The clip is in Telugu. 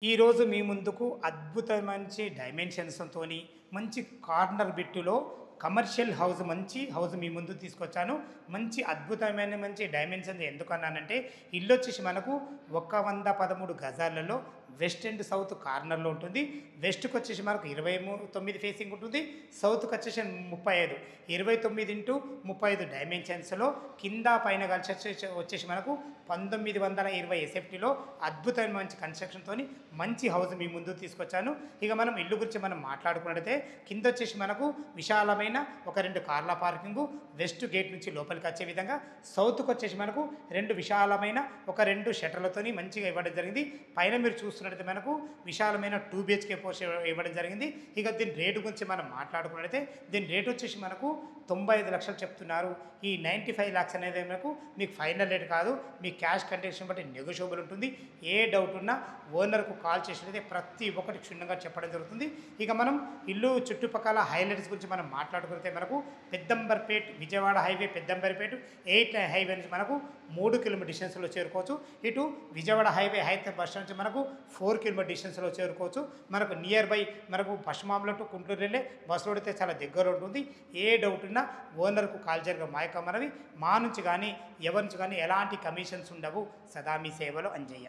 ఈరోజు మీ ముందుకు మంచి డైమెన్షన్స్‌తోని మంచి కార్నర్ బిట్టులో కమర్షియల్ హౌస్ మంచి హౌస్ మీ ముందుకు తీసుకొచ్చాను. మంచి డైమెన్షన్స్ ఎందుకన్నానంటే ఇల్లొచ్చేసి మనకు 113 గజాలలో వెస్ట్ అండ్ సౌత్ కార్నర్‌లో ఉంటుంది. వెస్ట్‌కొచ్చేసి మనకు 29 ఫేసింగ్ ఉంటుంది. సౌత్‌కొచ్చేసి 35. 29x35 డైమెన్షన్స్‌లో కింద పైన కలిసి వచ్చేసి మనకు 1920 ఎస్ఎఫ్టీలో అద్భుతమైన మంచి కన్‌స్ట్రక్షన్‌తోని మంచి హౌస్ మీ ముందుకు తీసుకొచ్చాను. ఇక మనం ఇల్లు గురించి మనం మాట్లాడుకున్నట్టయితే కిందొచ్చేసి మనకు విశాలమైన ఒక 2 కార్ల పార్కింగు, వెస్ట్ గేట్ నుంచి లోపలికి వచ్చే విధంగా, సౌత్‌కొచ్చేసి మనకు 2 విశాలమైన ఒక 2 షట్టర్లతోని మంచిగా ఇవ్వడం జరిగింది. పైన మీరు చూస్తున్నట్టయితే మనకు విశాలమైన 2 బీహెచ్‌కే పోర్షన్ ఇవ్వడం జరిగింది. ఇక దీని రేటు గురించి మనం మాట్లాడుకున్నట్టయితే దీని రేట్ వచ్చేసి మనకు 95 లక్షలు చెప్తున్నారు. ఈ 95 లాక్స్ అనేది మనకు మీకు ఫైనల్ రేట్ కాదు. మీ క్యాష్ కండిషన్ బట్టి నెగోషియబుల్ ఉంటుంది. ఏ డౌట్ ఉన్నా ఓనర్కు కాల్ చేసినట్లయితే ప్రతి ఒక్కటి క్షుణ్ణంగా చెప్పడం జరుగుతుంది. ఇక మనం ఇల్లు చుట్టుపక్కల హైలైట్స్ గురించి మనం మాట్లాడుకుంటే మనకు పెద్దంబర్పేట్ విజయవాడ హైవే పెద్దంబర్పేట్ 8 హైవే నుంచి మనకు 3 కిలోమీటర్ డిస్టెన్స్లో చేరుకోవచ్చు. ఇటు విజయవాడ హైవే హైదరాబాద్ బస్ నుంచి మనకు 4 కిలోమీటర్ డిస్టెన్స్లో చేరుకోవచ్చు. మనకు నియర్ బై మనకు పశ్చిమాంలో టు గుంటూరు వెళ్ళే బస్సులో అయితే చాలా దగ్గర ఉంటుంది. ఏ డౌట్ ఉన్నా ఓనర్కు కాల్ చేయగా మా యొక్క మనవి. మా నుంచి కానీ ఎవరి నుంచి కానీ ఎలాంటి కమిషన్స్ ఉండవు. సదా మీ సేవలో అంజయ్య.